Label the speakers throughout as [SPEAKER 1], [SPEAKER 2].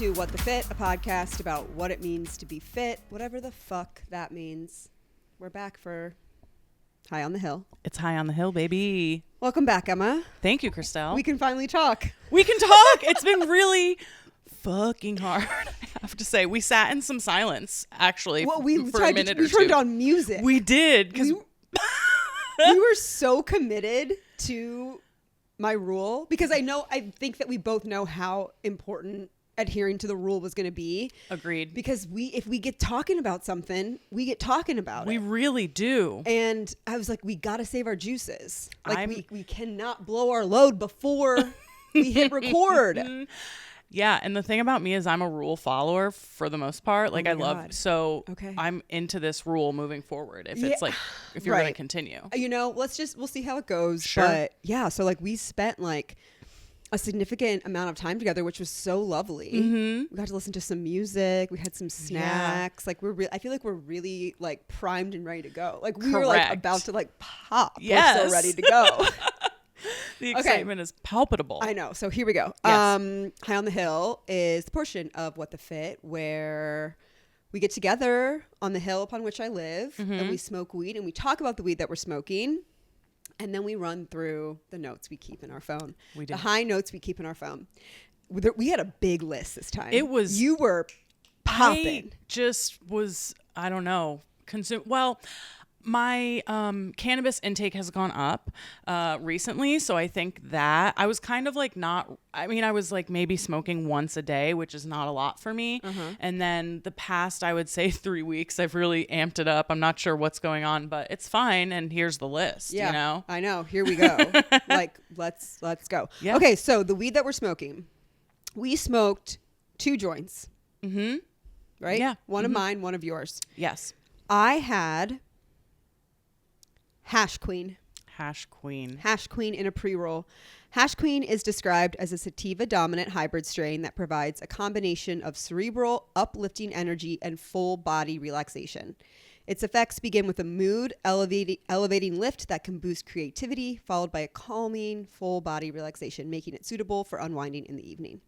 [SPEAKER 1] to What the Fit, a podcast about what it means to be fit, whatever the fuck that means. We're back for High on the Hill.
[SPEAKER 2] It's High on the Hill, baby.
[SPEAKER 1] Welcome back, Emma.
[SPEAKER 2] Thank you, Christelle.
[SPEAKER 1] We can finally talk.
[SPEAKER 2] We can talk. It's been really fucking hard, I have to say. We sat in some silence, actually,
[SPEAKER 1] Well, we
[SPEAKER 2] for a minute or two.
[SPEAKER 1] We turned on music.
[SPEAKER 2] We did, because
[SPEAKER 1] we were so committed to my rule, because I think that we both know how important adhering to the rule was going to be.
[SPEAKER 2] Agreed.
[SPEAKER 1] Because if we get talking about something, we get talking about it.
[SPEAKER 2] We really do.
[SPEAKER 1] And I was like, we got to save our juices. Like we cannot blow our load before we hit record.
[SPEAKER 2] Yeah, and the thing about me is I'm a rule follower for the most part. Like,
[SPEAKER 1] Okay.
[SPEAKER 2] I'm into this rule moving forward. If it's like, if you're
[SPEAKER 1] right.
[SPEAKER 2] going to continue.
[SPEAKER 1] You know, we'll see how it goes.
[SPEAKER 2] Sure.
[SPEAKER 1] But yeah, so like we spent like a significant amount of time together, which was so lovely. Mm-hmm. We got to listen to some music. We had some snacks. Yeah. Like I feel like we're really like primed and ready to go. Like we were like about to like pop.
[SPEAKER 2] Yes.
[SPEAKER 1] We're so ready to go.
[SPEAKER 2] The excitement is palpable.
[SPEAKER 1] I know. So here we go.
[SPEAKER 2] Yes.
[SPEAKER 1] High on the Hill is the portion of What the Fit where we get together on the hill upon which I live, and we smoke weed, and we talk about the weed that we're smoking, and then we run through the notes we keep in our phone. We do. The high notes we keep in our phone. We had a big list this time.
[SPEAKER 2] It was...
[SPEAKER 1] You were popping.
[SPEAKER 2] I just was, I don't know, well... My cannabis intake has gone up recently, so I think that I was kind of like I was like maybe smoking once a day, which is not a lot for me. And then the past, I would say 3 weeks, I've really amped it up. I'm not sure what's going on, but it's fine. And here's the list.
[SPEAKER 1] Yeah,
[SPEAKER 2] you know?
[SPEAKER 1] I know. Here we go. Like let's go. Yeah. Okay, so the weed that we're smoking, we smoked 2 joints. Mm-hmm. Right?
[SPEAKER 2] Yeah.
[SPEAKER 1] One of mine, one of yours.
[SPEAKER 2] Yes.
[SPEAKER 1] I had Hash Queen in a pre-roll. Hash Queen is described as a sativa dominant hybrid strain that provides a combination of cerebral, uplifting energy and full body relaxation. Its effects begin with a mood elevating lift that can boost creativity, followed by a calming, full body relaxation, making it suitable for unwinding in the evening.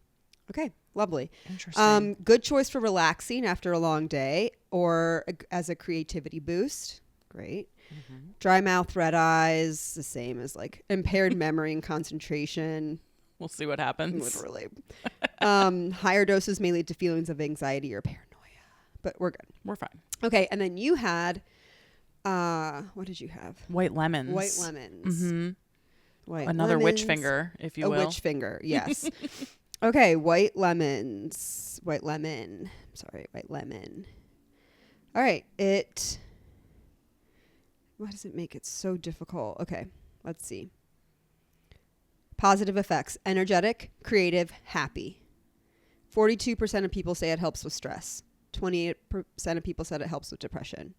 [SPEAKER 1] Okay, lovely.
[SPEAKER 2] Interesting.
[SPEAKER 1] Good choice for relaxing after a long day or as a creativity boost. Great. Mm-hmm. Dry mouth, red eyes, the same as like impaired memory and concentration.
[SPEAKER 2] We'll see what happens.
[SPEAKER 1] Literally. Higher doses may lead to feelings of anxiety or paranoia, but we're good.
[SPEAKER 2] We're fine.
[SPEAKER 1] Okay. And then you had, what did you have?
[SPEAKER 2] White lemons.
[SPEAKER 1] Mm-hmm.
[SPEAKER 2] Another witch finger, if you will.
[SPEAKER 1] A witch finger. Yes. Okay. White lemon. All right. Why does it make it so difficult? Okay, let's see. Positive effects. Energetic, creative, happy. 42% of people say it helps with stress. 28% of people said it helps with depression.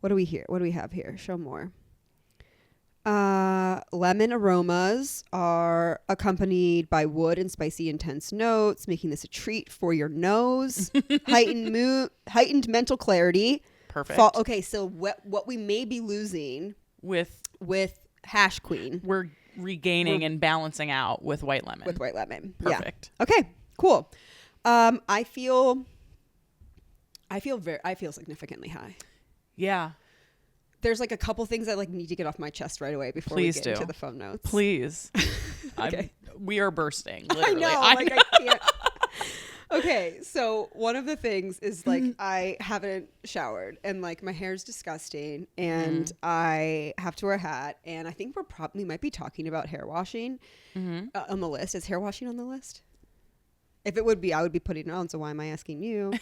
[SPEAKER 1] What do we have here? Show more. Lemon aromas are accompanied by wood and spicy intense notes, making this a treat for your nose. Heightened mental clarity.
[SPEAKER 2] Perfect.
[SPEAKER 1] Okay, so what we may be losing
[SPEAKER 2] with
[SPEAKER 1] Hash Queen,
[SPEAKER 2] we're regaining and balancing out with white lemon.
[SPEAKER 1] Yeah.
[SPEAKER 2] Perfect.
[SPEAKER 1] Okay, cool. I feel significantly high.
[SPEAKER 2] Yeah.
[SPEAKER 1] There's like a couple things I like need to get off my chest right away before we get into the phone notes.
[SPEAKER 2] Please.
[SPEAKER 1] Okay.
[SPEAKER 2] We are bursting. Literally.
[SPEAKER 1] I know. I can't. Okay, so one of the things is like I haven't showered and like my hair is disgusting and I have to wear a hat, and I think we might be talking about hair washing on the list. Is hair washing on the list? If it would be, I would be putting it on. So why am I asking you?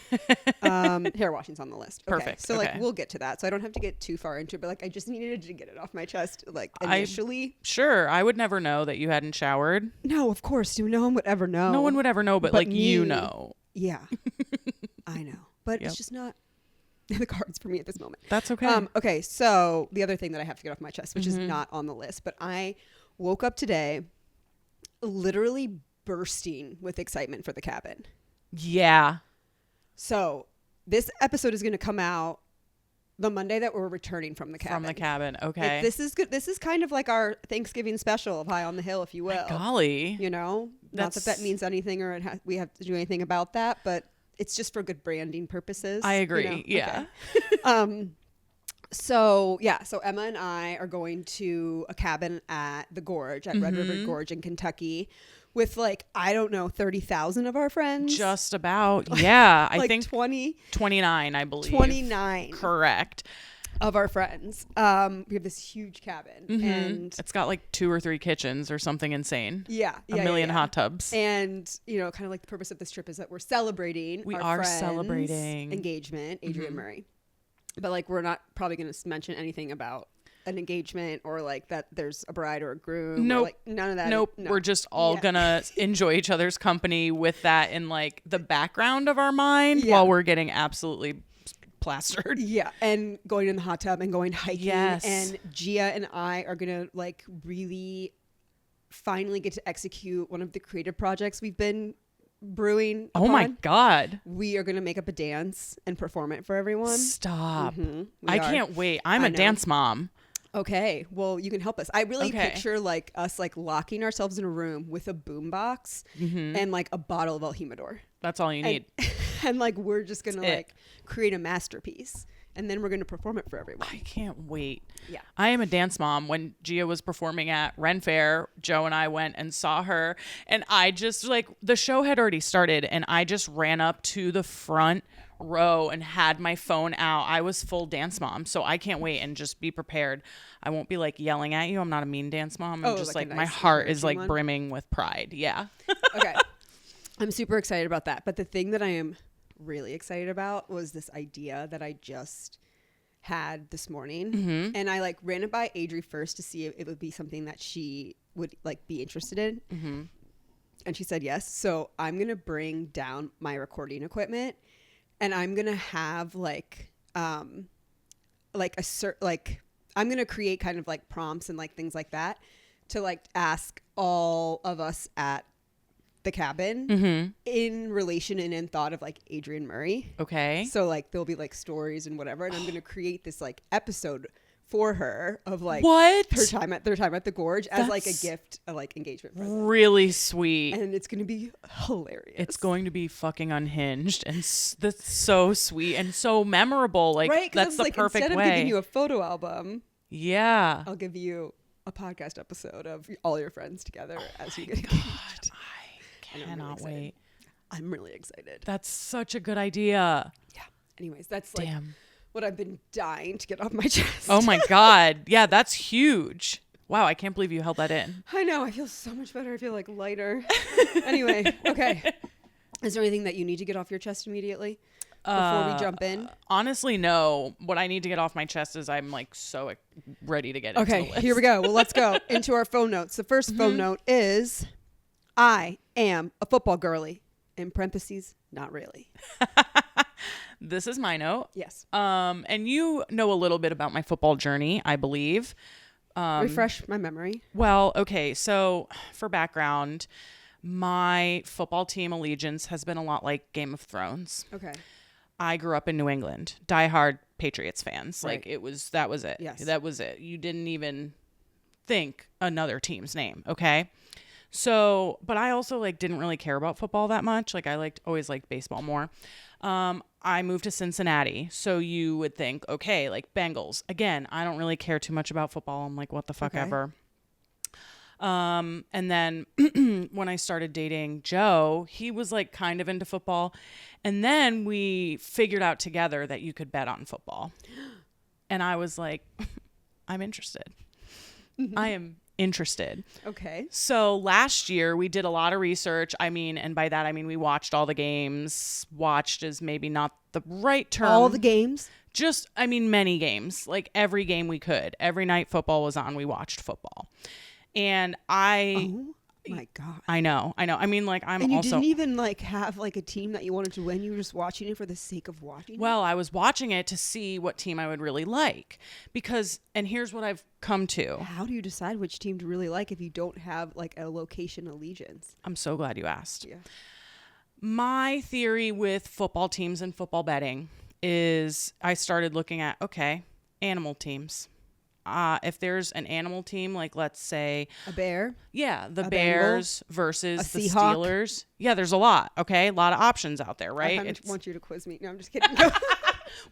[SPEAKER 1] Hair washing's on the list. Okay.
[SPEAKER 2] Perfect.
[SPEAKER 1] So like we'll get to that. So I don't have to get too far into it, but like I just needed to get it off my chest like initially.
[SPEAKER 2] Sure. I would never know that you hadn't showered.
[SPEAKER 1] No, of course. No one would ever know.
[SPEAKER 2] No one would ever know, but like me, you know.
[SPEAKER 1] Yeah. I know. But it's just not in the cards for me at this moment.
[SPEAKER 2] That's okay.
[SPEAKER 1] Okay. So the other thing that I have to get off my chest, which is not on the list, but I woke up today literally bursting with excitement for the cabin.
[SPEAKER 2] Yeah.
[SPEAKER 1] So this episode is going to come out The Monday that we're returning from the cabin.
[SPEAKER 2] From the cabin. Okay.
[SPEAKER 1] This is good. This is kind of like our Thanksgiving special of High on the Hill, if you will.
[SPEAKER 2] My golly.
[SPEAKER 1] You know, not that means anything or we have to do anything about that, but it's just for good branding purposes.
[SPEAKER 2] I agree.
[SPEAKER 1] You know?
[SPEAKER 2] Yeah.
[SPEAKER 1] Okay. So Emma and I are going to a cabin at the Gorge, at Red River Gorge in Kentucky, with like, I don't know, 30,000 of our friends.
[SPEAKER 2] Just about. Yeah. I
[SPEAKER 1] like
[SPEAKER 2] think 29, I believe.
[SPEAKER 1] 29.
[SPEAKER 2] Correct.
[SPEAKER 1] Of our friends. We have this huge cabin and
[SPEAKER 2] it's got like 2 or 3 kitchens or something insane.
[SPEAKER 1] Yeah.
[SPEAKER 2] A million hot tubs.
[SPEAKER 1] And, you know, kind of like the purpose of this trip is that we're celebrating our
[SPEAKER 2] celebrating
[SPEAKER 1] engagement, Adrian Murray. But like, we're not probably going to mention anything about an engagement or like that there's a bride or a groom.
[SPEAKER 2] Nope.
[SPEAKER 1] Like, none of that.
[SPEAKER 2] Nope.
[SPEAKER 1] No.
[SPEAKER 2] We're just all gonna enjoy each other's company with that in like the background of our mind while we're getting absolutely plastered.
[SPEAKER 1] Yeah. And going in the hot tub and going hiking.
[SPEAKER 2] Yes.
[SPEAKER 1] And Gia and I are going to like really finally get to execute one of the creative projects we've been brewing
[SPEAKER 2] Oh my God.
[SPEAKER 1] We are going to make up a dance and perform it for everyone.
[SPEAKER 2] Stop. I can't wait. I'm
[SPEAKER 1] I
[SPEAKER 2] a
[SPEAKER 1] know.
[SPEAKER 2] dance mom.
[SPEAKER 1] Okay, well, you can help us. I really picture like us like locking ourselves in a room with a boombox and like a bottle of El Jimador.
[SPEAKER 2] That's all you need.
[SPEAKER 1] And like we're just going to
[SPEAKER 2] That's
[SPEAKER 1] like create a masterpiece and then we're going to perform it for everyone.
[SPEAKER 2] I can't wait.
[SPEAKER 1] Yeah.
[SPEAKER 2] I am a dance mom. When Gia was performing at Ren Fair, Joe and I went and saw her, and I just like, the show had already started and I just ran up to the front row and had my phone out. I was full dance mom, so I can't wait, and just be prepared. I won't be like yelling at you. I'm not a mean dance mom. I'm just like
[SPEAKER 1] nice
[SPEAKER 2] my heart is like
[SPEAKER 1] one.
[SPEAKER 2] brimming with pride. Yeah.
[SPEAKER 1] Okay. I'm super excited about that. But the thing that I am really excited about was this idea that I just had this morning. And I like ran it by Adri first to see if it would be something that she would like be interested in. And she said yes. So I'm going to bring down my recording equipment and I'm going to have like I'm going to create kind of like prompts and like things like that to like ask all of us at the cabin in relation and in thought of like Adrian Murray.
[SPEAKER 2] Okay.
[SPEAKER 1] So like there'll be like stories and whatever, and I'm gonna create this like episode for her of like
[SPEAKER 2] what
[SPEAKER 1] their time at the Gorge as like a gift, a like engagement present.
[SPEAKER 2] Really sweet.
[SPEAKER 1] And it's gonna be hilarious.
[SPEAKER 2] It's going to be fucking unhinged, and that's so sweet and so memorable. Like
[SPEAKER 1] right?
[SPEAKER 2] That's the
[SPEAKER 1] like,
[SPEAKER 2] perfect
[SPEAKER 1] instead
[SPEAKER 2] way.
[SPEAKER 1] of giving you a photo album,
[SPEAKER 2] yeah,
[SPEAKER 1] I'll give you a podcast episode of all your friends together as you get engaged.
[SPEAKER 2] I cannot wait.
[SPEAKER 1] I'm really excited.
[SPEAKER 2] That's such a good idea.
[SPEAKER 1] Yeah. Anyways, that's like
[SPEAKER 2] Damn.
[SPEAKER 1] what I've been dying to get off my chest.
[SPEAKER 2] Oh my God. Yeah, that's huge. Wow, I can't believe you held that in.
[SPEAKER 1] I know. I feel so much better. I feel like lighter. Anyway, okay. Is there anything that you need to get off your chest immediately before we jump in?
[SPEAKER 2] Honestly, no. What I need to get off my chest is I'm like so ready to get into the list.
[SPEAKER 1] Here we go. Well, let's go into our phone notes. The first phone note is, I am a football girly. In parentheses, not really.
[SPEAKER 2] This is my note.
[SPEAKER 1] Yes.
[SPEAKER 2] And you know a little bit about my football journey, I believe.
[SPEAKER 1] Refresh my memory.
[SPEAKER 2] Well, okay. So for background, my football team allegiance has been a lot like Game of Thrones.
[SPEAKER 1] Okay.
[SPEAKER 2] I grew up in New England, diehard Patriots fans.
[SPEAKER 1] Right.
[SPEAKER 2] Like that was it.
[SPEAKER 1] Yes.
[SPEAKER 2] That was it. You didn't even think another team's name. Okay. So, but I also like didn't really care about football that much. Like I always liked baseball more. I moved to Cincinnati. So you would think, okay, like Bengals. Again, I don't really care too much about football. I'm like, what the fuck ever. And then when I started dating Joe, he was like kind of into football. And then we figured out together that you could bet on football. And I was like, I'm interested. I am interested.
[SPEAKER 1] Okay.
[SPEAKER 2] So last year we did a lot of research. I mean, and by that I mean we watched all the games. Watched is maybe not the right term.
[SPEAKER 1] All the games?
[SPEAKER 2] Just, I mean, many games. Like every game we could. Every night football was on, we watched football. And
[SPEAKER 1] Oh my God.
[SPEAKER 2] I know. I mean, like
[SPEAKER 1] And you didn't even like have like a team that you wanted to win. You were just watching it for the sake of watching
[SPEAKER 2] Well, I was watching it to see what team I would really like. Because, and here's what I've come to.
[SPEAKER 1] How do you decide which team to really like if you don't have like a location allegiance?
[SPEAKER 2] I'm so glad you asked.
[SPEAKER 1] Yeah.
[SPEAKER 2] My theory with football teams and football betting is I started looking at, okay, animal teams. If there's an animal team, like let's say
[SPEAKER 1] a bear.
[SPEAKER 2] Yeah, the
[SPEAKER 1] a
[SPEAKER 2] Bears versus the
[SPEAKER 1] Seahawk.
[SPEAKER 2] Steelers. Yeah, there's a lot. Okay, a lot of options out there, right?
[SPEAKER 1] I want you to quiz me. No, I'm just kidding.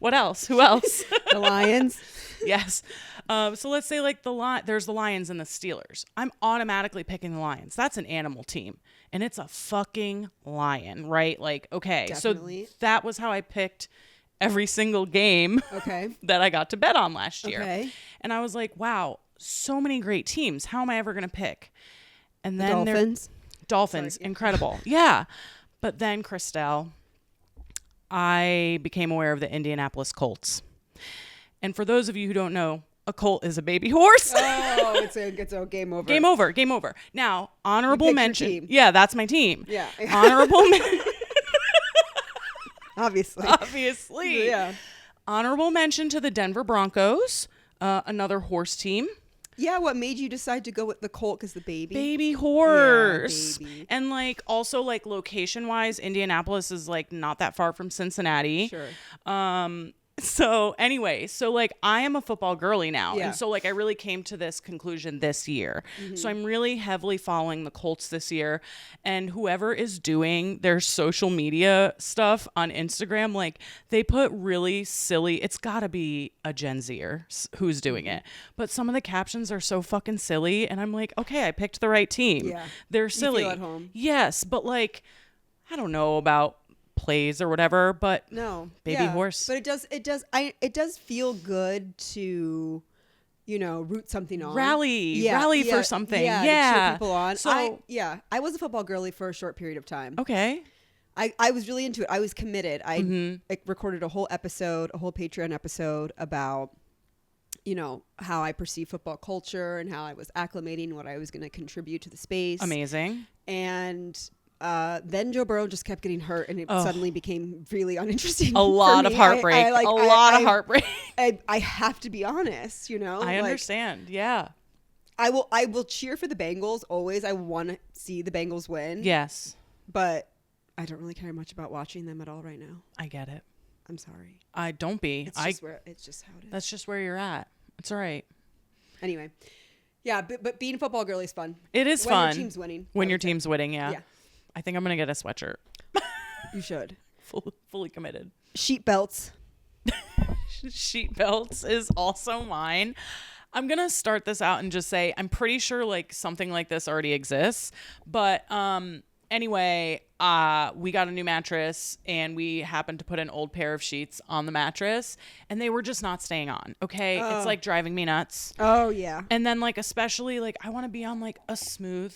[SPEAKER 2] What else? Who else?
[SPEAKER 1] The Lions.
[SPEAKER 2] Yes. So let's say like there's the Lions and the Steelers. I'm automatically picking the Lions. That's an animal team, and it's a fucking lion, right? Like, okay,
[SPEAKER 1] Definitely.
[SPEAKER 2] So that was how I picked every single game that I got to bet on last year.
[SPEAKER 1] Okay.
[SPEAKER 2] And I was like, wow, so many great teams. How am I ever going to pick? And
[SPEAKER 1] The
[SPEAKER 2] then
[SPEAKER 1] Dolphins.
[SPEAKER 2] Sorry. Incredible. Yeah. But then, Christelle, I became aware of the Indianapolis Colts. And for those of you who don't know, a colt is a baby horse.
[SPEAKER 1] Oh, it's a game over.
[SPEAKER 2] Game over. Now, honorable mention.
[SPEAKER 1] Team.
[SPEAKER 2] Yeah, that's my team.
[SPEAKER 1] Yeah.
[SPEAKER 2] Honorable mention.
[SPEAKER 1] Obviously. Yeah.
[SPEAKER 2] Honorable mention to the Denver Broncos, another horse team.
[SPEAKER 1] Yeah, what made you decide to go with the colt? Because the
[SPEAKER 2] baby horse.
[SPEAKER 1] Yeah, baby.
[SPEAKER 2] And like also like location wise, Indianapolis is like not that far from Cincinnati.
[SPEAKER 1] Sure.
[SPEAKER 2] So anyway, so like I am a football girly now.
[SPEAKER 1] Yeah.
[SPEAKER 2] And so like I really came to this conclusion this year. Mm-hmm. So I'm really heavily following the Colts this year, and whoever is doing their social media stuff on Instagram, like they put really silly, it's gotta be a Gen Zer who's doing it. But some of the captions are so fucking silly. And I'm like, okay, I picked the right team.
[SPEAKER 1] Yeah.
[SPEAKER 2] They're silly.
[SPEAKER 1] You feel at home.
[SPEAKER 2] Yes. But like, I don't know about plays or whatever, but
[SPEAKER 1] no,
[SPEAKER 2] baby horse.
[SPEAKER 1] But it does feel good to, root something on,
[SPEAKER 2] rally for something.
[SPEAKER 1] Yeah, to cheer people on.
[SPEAKER 2] So
[SPEAKER 1] I was a football girly for a short period of time.
[SPEAKER 2] Okay.
[SPEAKER 1] I was really into it. I was committed. I recorded a whole Patreon episode about, how I perceive football culture and how I was acclimating, what I was going to contribute to the space.
[SPEAKER 2] Amazing.
[SPEAKER 1] And then Joe Burrow just kept getting hurt, and it suddenly became really uninteresting.
[SPEAKER 2] A lot of heartbreak. A lot of heartbreak.
[SPEAKER 1] I have to be honest,
[SPEAKER 2] I understand. Yeah.
[SPEAKER 1] I will cheer for the Bengals always. I want to see the Bengals win.
[SPEAKER 2] Yes.
[SPEAKER 1] But I don't really care much about watching them at all right now.
[SPEAKER 2] I get it.
[SPEAKER 1] I'm sorry.
[SPEAKER 2] Don't be.
[SPEAKER 1] It's just how it is.
[SPEAKER 2] That's just where you're at. It's all right.
[SPEAKER 1] Anyway. Yeah, but being a football girl is fun.
[SPEAKER 2] It is fun.
[SPEAKER 1] When your team's winning.
[SPEAKER 2] When your team's winning, yeah.
[SPEAKER 1] Yeah.
[SPEAKER 2] I think I'm going to get a sweatshirt.
[SPEAKER 1] You should.
[SPEAKER 2] Fully committed.
[SPEAKER 1] Sheet belts.
[SPEAKER 2] Sheet belts is also mine. I'm going to start this out and just say, I'm pretty sure like something like this already exists. But anyway, we got a new mattress and we happened to put an old pair of sheets on the mattress and they were just not staying on. Okay. Oh. It's like driving me nuts.
[SPEAKER 1] Oh, yeah.
[SPEAKER 2] And then like, especially like I want to be on like a smooth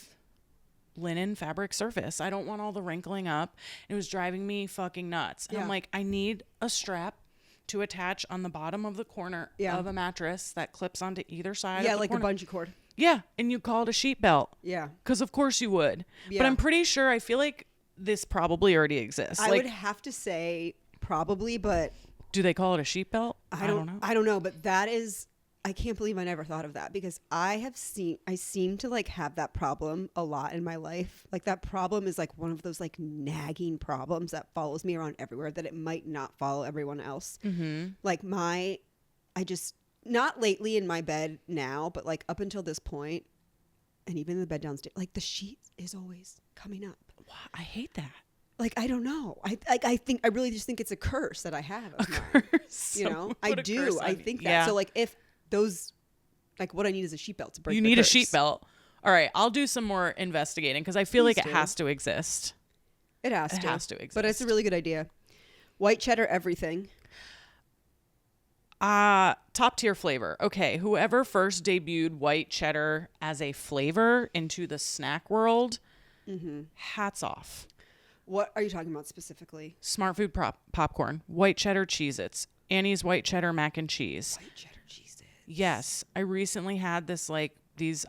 [SPEAKER 2] linen fabric surface. I don't want all the wrinkling up. It was driving me fucking nuts. And I'm like, I need a strap to attach on the bottom of the corner of a mattress that clips onto either side.
[SPEAKER 1] Yeah,
[SPEAKER 2] of the
[SPEAKER 1] like
[SPEAKER 2] corner.
[SPEAKER 1] a bungee cord.
[SPEAKER 2] Yeah, and you call it a sheet belt.
[SPEAKER 1] Yeah.
[SPEAKER 2] Because of course you would. Yeah. But I'm pretty sure, I feel like this probably already exists.
[SPEAKER 1] I would have to say probably, but...
[SPEAKER 2] Do they call it a sheet belt? I don't know.
[SPEAKER 1] I don't know, but that is... I can't believe I never thought of that because I seem to like have that problem a lot in my life. Like that problem is like one of those like nagging problems that follows me around everywhere that it might not follow everyone else. Mm-hmm. Like not lately in my bed now, but like up until this point and even in the bed downstairs, like the sheet is always coming up.
[SPEAKER 2] Wow, I hate that.
[SPEAKER 1] Like, I don't know. I really just think it's a curse that I have. Of mine.
[SPEAKER 2] Curse.
[SPEAKER 1] I do. I think that. Yeah. So like if those, like what I need is a sheet belt to break.
[SPEAKER 2] You need a sheet belt. All right, I'll do some more investigating because I feel like it has to exist.
[SPEAKER 1] It has to exist. But it's a really good idea. White cheddar, everything.
[SPEAKER 2] Top tier flavor. Okay, whoever first debuted white cheddar as a flavor into the snack world, hats off.
[SPEAKER 1] What are you talking about specifically?
[SPEAKER 2] Smart Food popcorn, white cheddar Cheez-Its, Annie's white cheddar mac and cheese.
[SPEAKER 1] White cheddar Cheez-Its.
[SPEAKER 2] Yes, I recently had these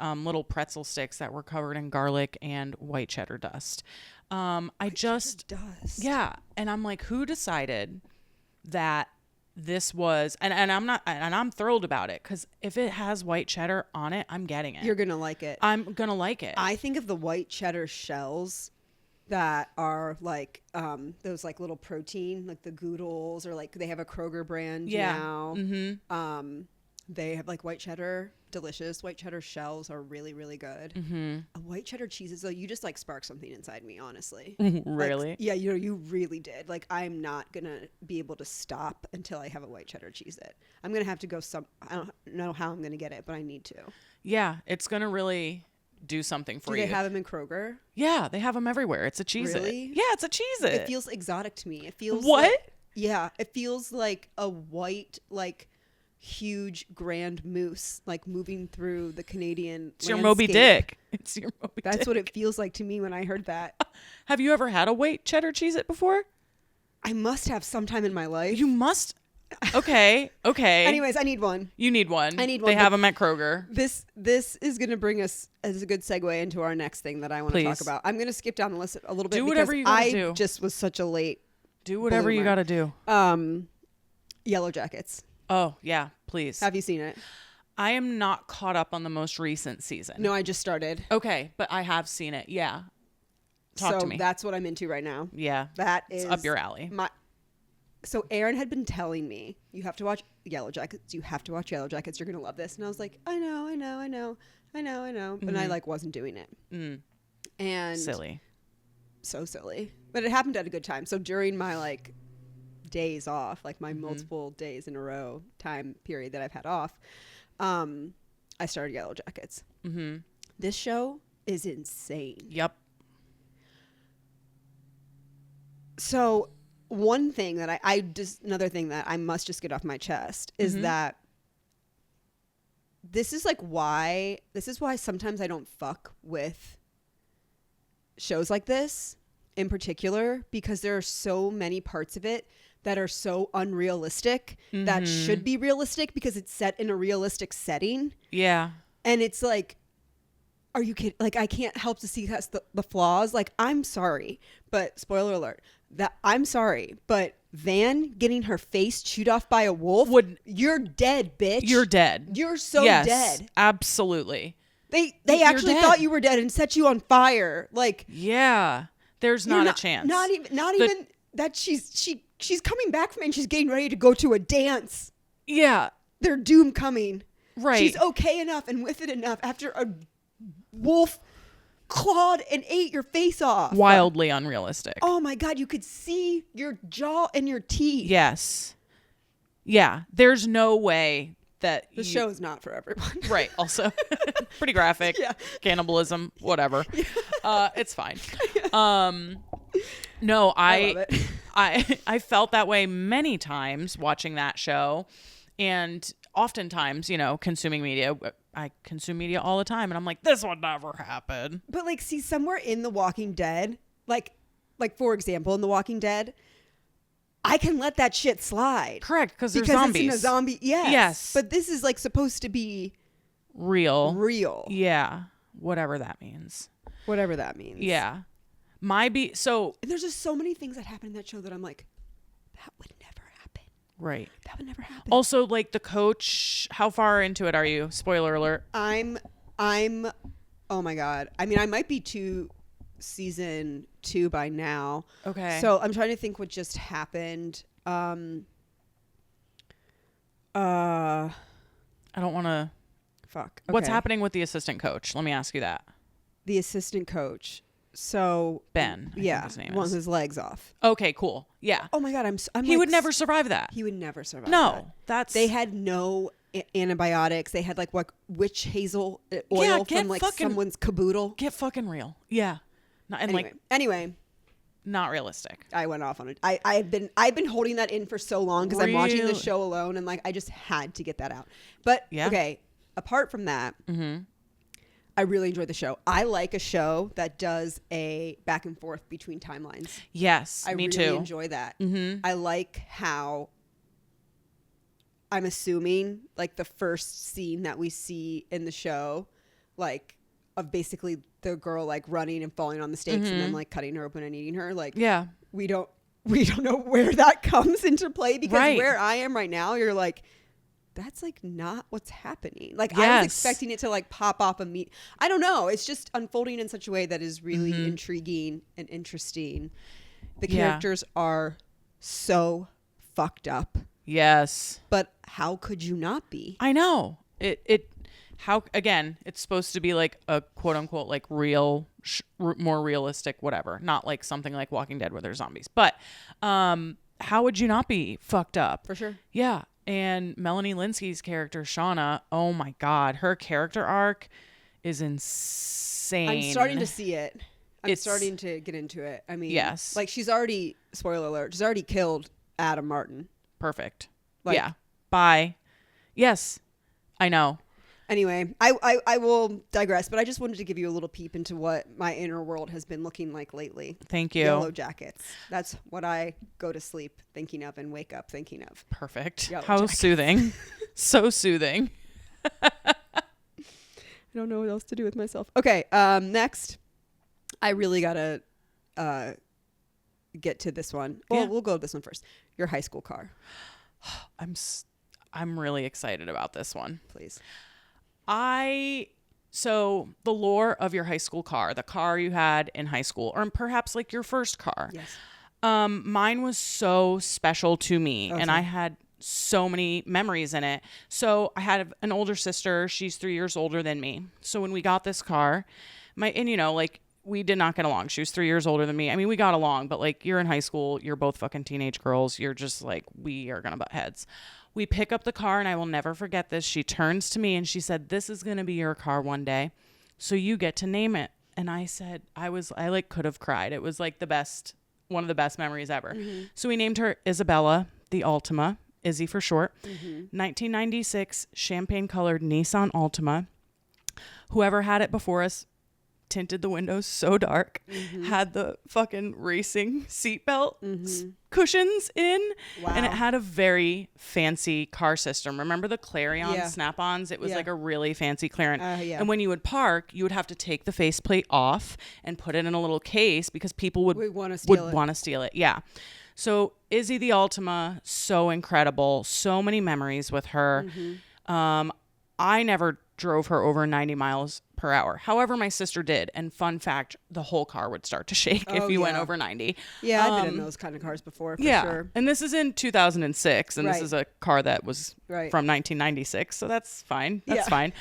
[SPEAKER 2] little pretzel sticks that were covered in garlic and white cheddar dust. White cheddar dust. Yeah, and I'm like, who decided that this was? And I'm thrilled about it because if it has white cheddar on it, I'm getting it.
[SPEAKER 1] You're gonna like it.
[SPEAKER 2] I'm gonna like it.
[SPEAKER 1] I think of the white cheddar shells that are like those like little protein, like the Goodles, or like they have a Kroger brand now. Mm-hmm. They have like white cheddar, delicious. White cheddar shells are really, really good. Mm-hmm. White cheddar cheeses, though, you just like sparked something inside me, honestly.
[SPEAKER 2] Really?
[SPEAKER 1] Like, yeah, you really did. Like, I'm not gonna be able to stop until I have a white cheddar cheese it. I'm gonna have to go I don't know how I'm gonna get it, but I need to. Yeah,
[SPEAKER 2] it's gonna really do something for you.
[SPEAKER 1] Do they have them in Kroger?
[SPEAKER 2] Yeah, they have them everywhere. It's a cheese
[SPEAKER 1] Really?
[SPEAKER 2] Yeah, it's a cheese
[SPEAKER 1] It feels exotic to me. It feels
[SPEAKER 2] what?
[SPEAKER 1] Like, yeah, it feels like a white, like huge grand moose, like moving through the Canadian
[SPEAKER 2] It's your Moby Dick. It's your Moby Dick.
[SPEAKER 1] That's what it feels like to me when I heard that.
[SPEAKER 2] Have you ever had a white cheddar cheese it before?
[SPEAKER 1] I must have sometime in my life.
[SPEAKER 2] You must. Okay.
[SPEAKER 1] Anyways, I need one.
[SPEAKER 2] You need one.
[SPEAKER 1] I need one.
[SPEAKER 2] They have them at Kroger.
[SPEAKER 1] This is going to bring us as a good segue into our next thing that I want to talk about. I'm going to skip down the list a little bit.
[SPEAKER 2] Do whatever you gotta do.
[SPEAKER 1] I just was such a late.
[SPEAKER 2] Do whatever you got to do.
[SPEAKER 1] Yellowjackets.
[SPEAKER 2] Oh, yeah, please.
[SPEAKER 1] Have you seen it?
[SPEAKER 2] I am not caught up on the most recent season.
[SPEAKER 1] No, I just started.
[SPEAKER 2] Okay, but I have seen it. Yeah. Talk to me.
[SPEAKER 1] So that's what I'm into right now.
[SPEAKER 2] Yeah.
[SPEAKER 1] That is
[SPEAKER 2] up your alley.
[SPEAKER 1] So Aaron had been telling me, you have to watch Yellowjackets. You have to watch Yellowjackets. You're going to love this. And I was like, I know.
[SPEAKER 2] Mm-hmm.
[SPEAKER 1] But I like wasn't doing it.
[SPEAKER 2] Mm.
[SPEAKER 1] And
[SPEAKER 2] silly.
[SPEAKER 1] So silly. But it happened at a good time. So during my like days off, like my multiple days in a row time period that I've had off, I started Yellowjackets. Mm-hmm. This show is insane.
[SPEAKER 2] Yep.
[SPEAKER 1] So one thing that another thing that I must just get off my chest is that this is why sometimes I don't fuck with shows like this in particular, because there are so many parts of it that are so unrealistic that should be realistic because it's set in a realistic setting. Yeah. And it's like, are you kidding? Like, I can't help to see the flaws. Like, I'm sorry, but spoiler alert, I'm sorry, but Van getting her face chewed off by a wolf, you're dead, bitch.
[SPEAKER 2] You're dead.
[SPEAKER 1] You're so dead.
[SPEAKER 2] Absolutely.
[SPEAKER 1] They actually thought you were dead and set you on fire. Like,
[SPEAKER 2] yeah, there's not a chance.
[SPEAKER 1] Not even that she's coming back from it and she's getting ready to go to a dance.
[SPEAKER 2] Yeah.
[SPEAKER 1] Their doom coming.
[SPEAKER 2] Right.
[SPEAKER 1] She's okay enough and with it enough after a wolf clawed and ate your face off.
[SPEAKER 2] Wildly unrealistic.
[SPEAKER 1] Oh my God, you could see your jaw and your teeth.
[SPEAKER 2] Yes. Yeah, there's no way that
[SPEAKER 1] the show is not for everyone.
[SPEAKER 2] Right. Also, pretty graphic. Yeah. Cannibalism, whatever. Yeah. It's fine. No, I love it. I felt that way many times watching that show, and oftentimes, consuming media. I consume media all the time, and I'm like, this would never happen.
[SPEAKER 1] But like, see, somewhere in The Walking Dead, like for example, in The Walking Dead, I can let that shit slide.
[SPEAKER 2] Correct, because there's zombies.
[SPEAKER 1] It's in a zombie. Yes. But this is like supposed to be real.
[SPEAKER 2] Yeah. Whatever that means. Yeah.
[SPEAKER 1] There's just so many things that happen in that show that I'm like, that would never happen.
[SPEAKER 2] Right.
[SPEAKER 1] That would never happen.
[SPEAKER 2] Also, like the coach, how far into it are you? Spoiler alert.
[SPEAKER 1] I'm oh my God. I mean, I might be season 2 by now.
[SPEAKER 2] Okay.
[SPEAKER 1] So I'm trying to think what just happened. I
[SPEAKER 2] don't want to.
[SPEAKER 1] Fuck. Okay.
[SPEAKER 2] What's happening with the assistant coach? Let me ask you that.
[SPEAKER 1] The assistant coach. So
[SPEAKER 2] Ben. I think his name
[SPEAKER 1] one of his legs off.
[SPEAKER 2] Okay, cool. Yeah.
[SPEAKER 1] Oh my God, I'm
[SPEAKER 2] he would never survive that.
[SPEAKER 1] He would never survive.
[SPEAKER 2] No,
[SPEAKER 1] they had no antibiotics. They had like witch hazel oil from like someone's caboodle.
[SPEAKER 2] Get fucking real. Yeah.
[SPEAKER 1] Anyway.
[SPEAKER 2] Not realistic.
[SPEAKER 1] I went off on it. I've been holding that in for so long because I'm watching the show alone and like I just had to get that out. But okay, apart from that, I really enjoyed the show. I like a show that does a back and forth between timelines.
[SPEAKER 2] Yes, me too. I really
[SPEAKER 1] enjoy that. I like how I'm assuming like the first scene that we see in the show, like of basically the girl like running and falling on the stakes and then like cutting her open and eating her. Like, we don't know where that comes into play because where I am right now, you're like, that's like not what's happening. Like I was expecting it to like pop off I don't know. It's just unfolding in such a way that is really intriguing and interesting. The characters are so fucked up.
[SPEAKER 2] Yes.
[SPEAKER 1] But how could you not be?
[SPEAKER 2] I know. How, again, it's supposed to be like a quote unquote, like real, more realistic, whatever. Not like something like Walking Dead where there's zombies. But how would you not be fucked up?
[SPEAKER 1] For sure.
[SPEAKER 2] Yeah. And Melanie Linsky's character, Shauna, oh my God, her character arc is insane.
[SPEAKER 1] I'm starting to see it. I'm starting to get into it. I mean,
[SPEAKER 2] yes.
[SPEAKER 1] Like she's already, spoiler alert, she's already killed Adam Martin.
[SPEAKER 2] Perfect. Like, yeah. Bye. Yes. I know.
[SPEAKER 1] Anyway, I will digress, but I just wanted to give you a little peep into what my inner world has been looking like lately.
[SPEAKER 2] Thank you.
[SPEAKER 1] Yellowjackets. That's what I go to sleep thinking of and wake up thinking of.
[SPEAKER 2] Perfect. How soothing. So soothing.
[SPEAKER 1] I don't know what else to do with myself. Okay, next. I really got to get to this one. Well, we'll go to this one first. Your high school car.
[SPEAKER 2] I'm really excited about this one.
[SPEAKER 1] Please.
[SPEAKER 2] So the lore of your high school car, the car you had in high school, or perhaps like your first car.
[SPEAKER 1] Yes.
[SPEAKER 2] Mine was so special to me, and I had so many memories in it. So I had an older sister. She's 3 years older than me. So when we got this car, we did not get along. She was 3 years older than me. I mean, we got along, but like, you're in high school, you're both fucking teenage girls. You're just like, we are gonna butt heads. We pick up the car, and I will never forget this. She turns to me and she said, "This is going to be your car one day, so you get to name it." And I said, I like could have cried. It was like one of the best memories ever. Mm-hmm. So we named her Isabella, the Altima, Izzy for short. 1996 champagne colored Nissan Altima. Whoever had it before us tinted the windows so dark, had the fucking racing seatbelt cushions in, and it had a very fancy car system. Remember the Clarion snap-ons? It was like a really fancy Clarion. And when you would park, you would have to take the faceplate off and put it in a little case because people would want to steal it. Yeah. So Izzy the Altima, so incredible. So many memories with her. I never drove her over 90 miles per hour. However, my sister did. And fun fact, the whole car would start to shake if you went over 90.
[SPEAKER 1] Yeah, I've been in those kind of cars before, for sure.
[SPEAKER 2] And this is in 2006. And this is a car that was from 1996. So that's fine. That's fine.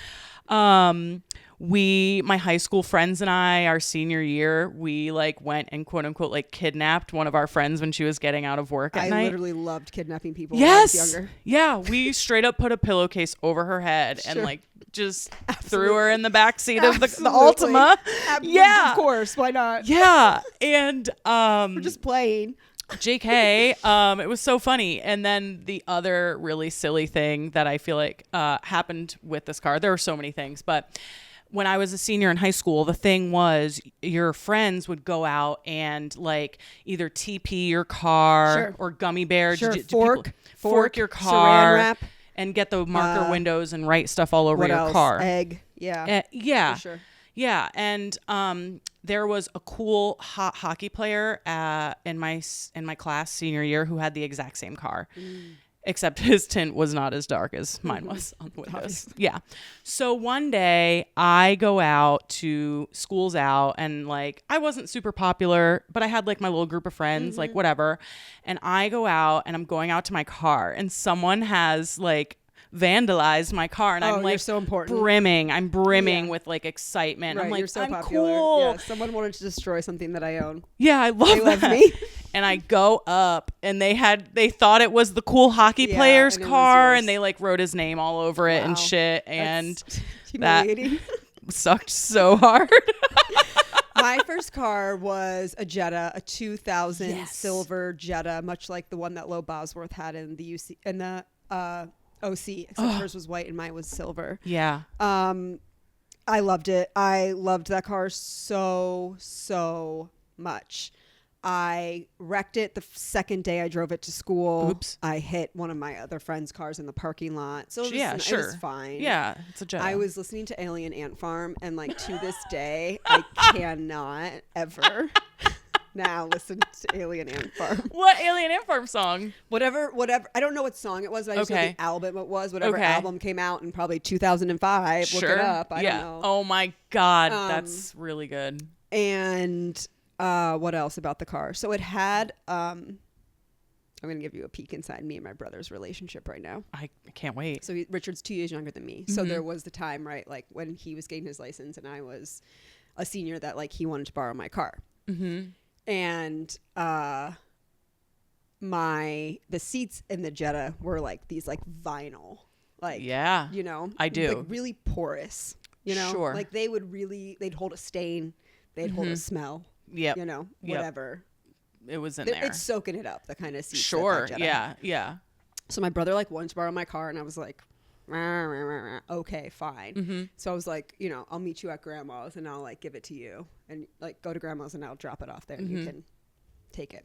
[SPEAKER 2] My high school friends and I, our senior year, we like went and quote unquote like kidnapped one of our friends when she was getting out of work at night.
[SPEAKER 1] I literally loved kidnapping people when I was younger.
[SPEAKER 2] Yeah. We straight up put a pillowcase over her head and like just threw her in the back seat of the Altima.
[SPEAKER 1] Yeah. Of course. Why not?
[SPEAKER 2] Yeah. And
[SPEAKER 1] we're just playing.
[SPEAKER 2] JK, it was so funny. And then the other really silly thing that I feel like happened with this car, there were so many things, but when I was a senior in high school, the thing was your friends would go out and like either TP your car or gummy bear, fork your car, wrap, and get the marker windows and write stuff all over your car.
[SPEAKER 1] Egg. Yeah.
[SPEAKER 2] Yeah.
[SPEAKER 1] For sure.
[SPEAKER 2] Yeah. And there was a cool hot hockey player in my class senior year who had the exact same car. Except his tint was not as dark as mine was on the windows. Obviously. Yeah. So one day I go out to school's out and like, I wasn't super popular, but I had like my little group of friends, like whatever. And I go out and I'm going out to my car and someone has like vandalized my car and I'm like
[SPEAKER 1] so important.
[SPEAKER 2] I'm brimming with like excitement. I'm like,
[SPEAKER 1] you're so
[SPEAKER 2] I'm
[SPEAKER 1] popular.
[SPEAKER 2] cool.
[SPEAKER 1] Yeah, someone wanted to destroy something that I own.
[SPEAKER 2] Yeah, I love me. And I go up and they thought it was the cool hockey player's car and they like wrote his name all over it and shit. And that sucked so hard.
[SPEAKER 1] My first car was a Jetta, a 2000 silver Jetta, much like the one that Lo Bosworth had in the UC in the OC, except hers was white and mine was silver.
[SPEAKER 2] Yeah.
[SPEAKER 1] I loved it. I loved that car so much. I wrecked it the second day I drove it to school.
[SPEAKER 2] Oops.
[SPEAKER 1] I hit one of my other friend's cars in the parking lot. So it was fine.
[SPEAKER 2] Yeah, it's a Jetta.
[SPEAKER 1] I was listening to Alien Ant Farm, and like to this day, I cannot ever Now listen to Alien Ant Farm.
[SPEAKER 2] What Alien Ant Farm song?
[SPEAKER 1] Whatever. I don't know what song it was. But I just know the album it was. Whatever album came out in probably 2005. Look it up. I don't know.
[SPEAKER 2] Oh my God. That's really good.
[SPEAKER 1] And what else about the car? So it had, I'm going to give you a peek inside me and my brother's relationship right now.
[SPEAKER 2] I can't wait.
[SPEAKER 1] So Richard's 2 years younger than me. Mm-hmm. So there was the time, right, like when he was getting his license and I was a senior, that like he wanted to borrow my car. Mm-hmm. And the seats in the Jetta were like these like vinyl, like, you know,
[SPEAKER 2] I do,
[SPEAKER 1] like really porous, you know,
[SPEAKER 2] sure, like
[SPEAKER 1] they'd hold a stain, they'd hold a smell, you know, whatever.
[SPEAKER 2] It was in there.
[SPEAKER 1] It's soaking it up, the kind of seats.
[SPEAKER 2] Sure. Yeah.
[SPEAKER 1] So my brother like wanted to borrow my car and I was like, okay, fine. Mm-hmm. So I was like, you know, I'll meet you at grandma's and I'll like give it to you and like go to grandma's and I'll drop it off there and you can take it.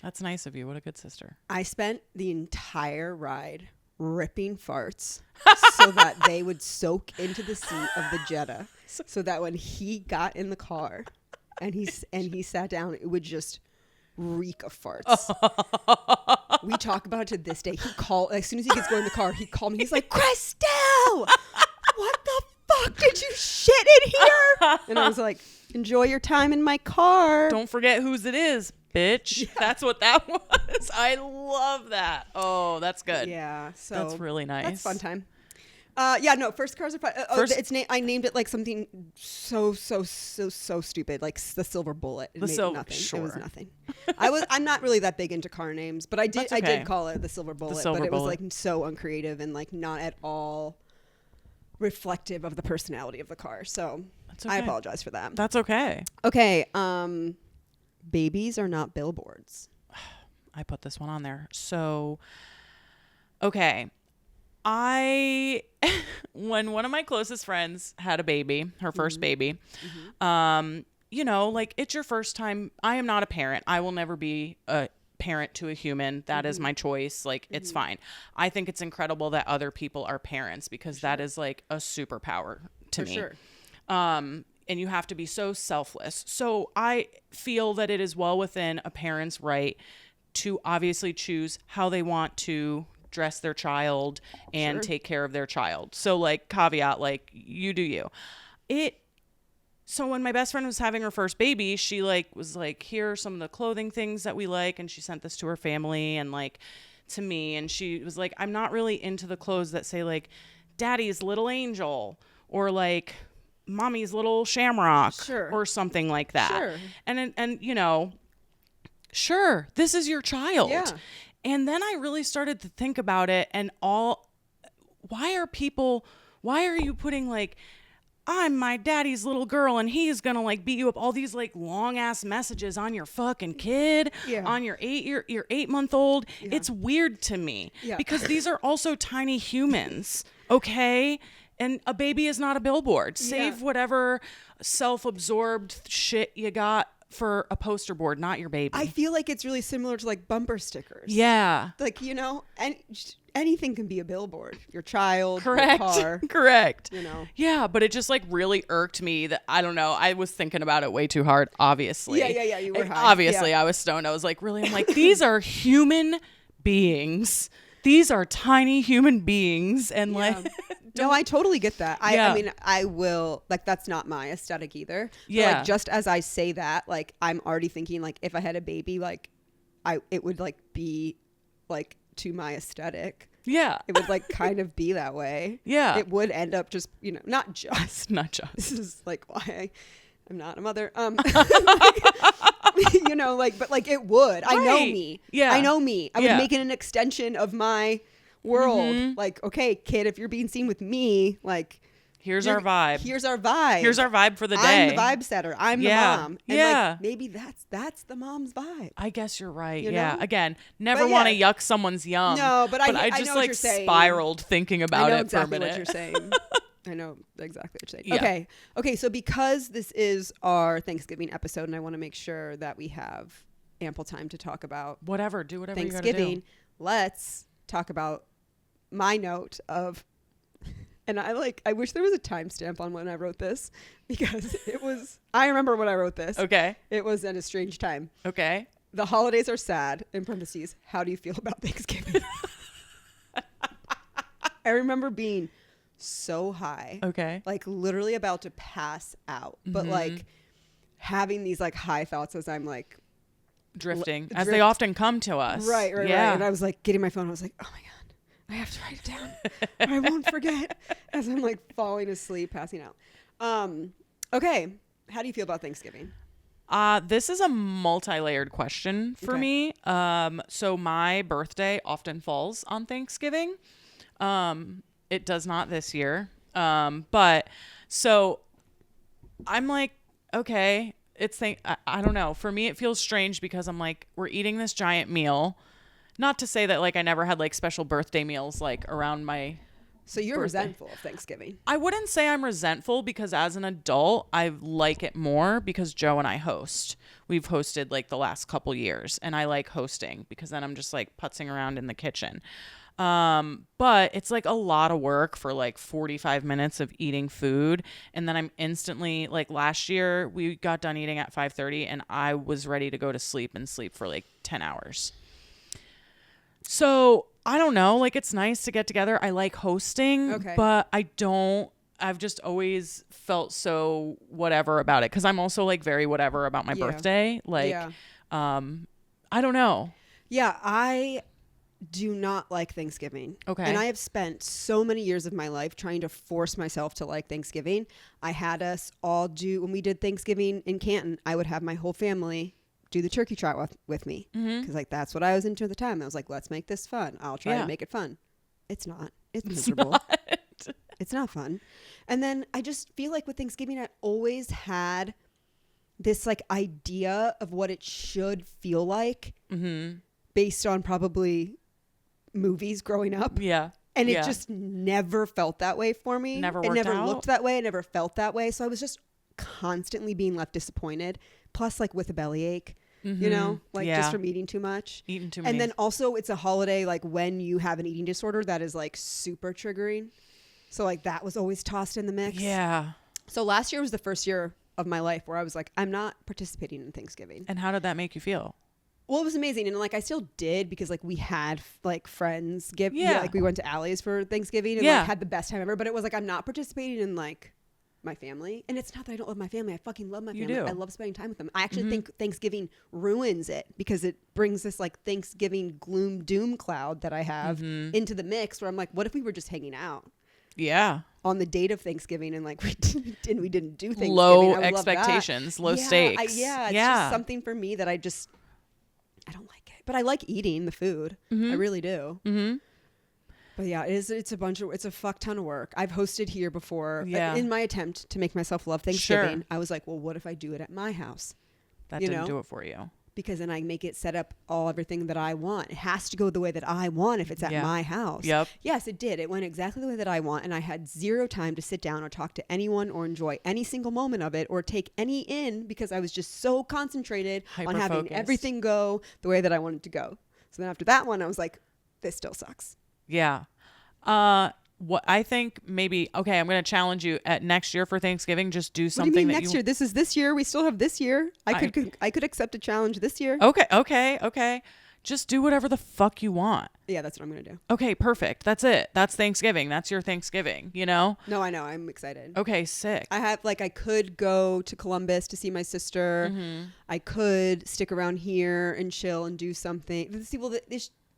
[SPEAKER 2] That's nice of you. What a good sister.
[SPEAKER 1] I spent the entire ride ripping farts so that they would soak into the seat of the Jetta so that when he got in the car and he sat down, it would just reek of farts. We talk about it to this day. He called, as soon as he gets going in the car, he called me. He's like, Christelle, what the fuck did you shit in here? And I was like, enjoy your time in my car.
[SPEAKER 2] Don't forget whose it is, bitch. Yeah. That's what that was. I love that. Oh, that's good.
[SPEAKER 1] Yeah. So
[SPEAKER 2] that's really nice.
[SPEAKER 1] That's fun time. First cars are fun. I named it like something so stupid, like the Silver Bullet. It made nothing. Sure. It was nothing. I'm not really that big into car names, but I did call it the Silver Bullet, but it was like so uncreative and like not at all reflective of the personality of the car. So I apologize for that.
[SPEAKER 2] That's okay.
[SPEAKER 1] Okay. Babies are not billboards.
[SPEAKER 2] I put this one on there. So, okay. When one of my closest friends had a baby, her first baby, you know, like it's your first time. I am not a parent. I will never be a parent to a human. That is my choice. Like it's fine. I think it's incredible that other people are parents because that is like a superpower to me.
[SPEAKER 1] Sure.
[SPEAKER 2] And you have to be so selfless. So I feel that it is well within a parent's right to obviously choose how they want to dress their child and take care of their child. So like caveat, like you do you. So when my best friend was having her first baby, she like was like, here are some of the clothing things that we like. And she sent this to her family and like to me. And she was like, I'm not really into the clothes that say like daddy's little angel or like mommy's little shamrock or something like that. Sure. And you know, sure, this is your child. Yeah. And then I really started to think about it and why are you putting like, I'm my daddy's little girl and he's going to like beat you up, all these like long ass messages on your fucking kid, on your 8-month-old. Yeah. It's weird to me because these are also tiny humans. Okay. And a baby is not a billboard. Save whatever self-absorbed shit you got for a poster board, not your baby.
[SPEAKER 1] I feel like it's really similar to like bumper stickers.
[SPEAKER 2] Yeah.
[SPEAKER 1] Like, you know, and anything can be a billboard. Your child,
[SPEAKER 2] correct.
[SPEAKER 1] Your car.
[SPEAKER 2] Correct.
[SPEAKER 1] You know.
[SPEAKER 2] Yeah, but it just like really irked me that I don't know. I was thinking about it way too hard, obviously.
[SPEAKER 1] Yeah. You were high.
[SPEAKER 2] Obviously, I was stoned. I was like, really? I'm like, these are human beings. These are tiny human beings. And like
[SPEAKER 1] no, I totally get that. I mean, I will, like, that's not my aesthetic either. Yeah. But, like, just as I say that, like, I'm already thinking, like, if I had a baby, like, it would, like, be, like, to my aesthetic.
[SPEAKER 2] Yeah.
[SPEAKER 1] It would, like, kind of be that way.
[SPEAKER 2] Yeah.
[SPEAKER 1] It would end up just, you know, not just.
[SPEAKER 2] This
[SPEAKER 1] is, like, why I'm not a mother. You know, like, but, like, it would. Right. I know me.
[SPEAKER 2] Yeah.
[SPEAKER 1] I know me. I would make it an extension of my world. Like, okay, kid, if you're being seen with me, like,
[SPEAKER 2] here's our vibe.
[SPEAKER 1] Here's our vibe
[SPEAKER 2] for the day.
[SPEAKER 1] I'm the vibe setter. I'm the mom. And like, maybe that's the mom's vibe.
[SPEAKER 2] I guess you're right.
[SPEAKER 1] You
[SPEAKER 2] know?
[SPEAKER 1] Again,
[SPEAKER 2] never want to yuck someone's yum.
[SPEAKER 1] No, but I
[SPEAKER 2] just
[SPEAKER 1] know
[SPEAKER 2] like spiraled thinking about it for a minute.
[SPEAKER 1] I know exactly what you're saying. I know exactly what you're saying. Yeah. Okay. So because this is our Thanksgiving episode, and I want to make sure that we have ample time to talk about
[SPEAKER 2] do whatever
[SPEAKER 1] Thanksgiving,
[SPEAKER 2] you gotta do.
[SPEAKER 1] Let's talk about my note of And I wish there was a timestamp on when I wrote this because I remember when I wrote this.
[SPEAKER 2] Okay.
[SPEAKER 1] It was at a strange time.
[SPEAKER 2] Okay.
[SPEAKER 1] The holidays are sad, in parentheses. How do you feel about Thanksgiving? I remember being so high.
[SPEAKER 2] Okay.
[SPEAKER 1] Like literally about to pass out. But like having these like high thoughts as I'm like
[SPEAKER 2] drifting, as they often come to us.
[SPEAKER 1] Right. And I was like getting my phone. I was like, oh my God. I have to write it down. I won't forget as I'm like falling asleep, passing out. Okay. How do you feel about Thanksgiving?
[SPEAKER 2] This is a multi-layered question for me. So my birthday often falls on Thanksgiving. It does not this year. But so I'm like, okay, I don't know. For me, it feels strange because I'm like, we're eating this giant meal. Not to say that like I never had like special birthday meals like around my
[SPEAKER 1] So you're
[SPEAKER 2] birthday.
[SPEAKER 1] resentful of Thanksgiving.
[SPEAKER 2] I wouldn't say I'm resentful because as an adult, I like it more because Joe and I host. We've hosted like the last couple years and I like hosting because then I'm just like putzing around in the kitchen. But it's like a lot of work for like 45 minutes of eating food. And then I'm instantly like last year we got done eating at 5:30 and I was ready to go to sleep and sleep for like 10 hours. So I don't know, like it's nice to get together. I like hosting, but I've just always felt so whatever about it. Cause I'm also like very whatever about my birthday. Like, I don't know.
[SPEAKER 1] Yeah. I do not like Thanksgiving.
[SPEAKER 2] Okay.
[SPEAKER 1] And I have spent so many years of my life trying to force myself to like Thanksgiving. I had us all when we did Thanksgiving in Canton, I would have my whole family do the turkey trot with me. Because like that's what I was into at the time. I was like, let's make this fun. I'll try to make it fun. It's not. It's miserable. It's not fun. And then I just feel like with Thanksgiving, I always had this like idea of what it should feel like based on probably movies growing up.
[SPEAKER 2] Yeah.
[SPEAKER 1] And it just never felt that way for me.
[SPEAKER 2] Never worked out.
[SPEAKER 1] It never looked that way. It never felt that way. So I was just constantly being left disappointed. Plus like with a bellyache, you know, like just from eating too much. And then also it's a holiday like when you have an eating disorder that is like super triggering. So like that was always tossed in the mix.
[SPEAKER 2] Yeah.
[SPEAKER 1] So last year was the first year of my life where I was like, I'm not participating in Thanksgiving.
[SPEAKER 2] And how did that make you feel?
[SPEAKER 1] Well, it was amazing. And like I still did because like we had like friends like we went to Allie's for Thanksgiving and like had the best time ever. But it was like I'm not participating in like my family. And it's not that I don't love my family. I fucking love my family.
[SPEAKER 2] You do.
[SPEAKER 1] I love spending time with them. I actually think Thanksgiving ruins it because it brings this like Thanksgiving gloom doom cloud that I have into the mix where I'm like, what if we were just hanging out?
[SPEAKER 2] Yeah.
[SPEAKER 1] On the date of Thanksgiving and like we didn't do Thanksgiving.
[SPEAKER 2] Low expectations, low stakes.
[SPEAKER 1] It's just something for me that I don't like it. But I like eating the food. I really do. But yeah, it's a fuck ton of work. I've hosted here before. In my attempt to make myself love Thanksgiving, I was like, well, what if I do it at my house?
[SPEAKER 2] That didn't do it for you.
[SPEAKER 1] Because then I make it set up everything that I want. It has to go the way that I want if it's at my house.
[SPEAKER 2] Yep.
[SPEAKER 1] Yes, it did. It went exactly the way that I want. And I had zero time to sit down or talk to anyone or enjoy any single moment of it or take any in because I was just so concentrated on having everything go the way that I wanted to go. So then after that one, I was like, this still sucks.
[SPEAKER 2] Yeah. What I think maybe, okay, I'm going to challenge you at next year for Thanksgiving. Just do something.
[SPEAKER 1] What do you mean next year? This is this year. We still have this year. I could accept a challenge this year.
[SPEAKER 2] Okay. Just do whatever the fuck you want.
[SPEAKER 1] Yeah, that's what I'm going to do.
[SPEAKER 2] Okay, perfect. That's it. That's Thanksgiving. That's your Thanksgiving, you know?
[SPEAKER 1] No, I know. I'm excited.
[SPEAKER 2] Okay, sick.
[SPEAKER 1] I could go to Columbus to see my sister. I could stick around here and chill and do something. See, well,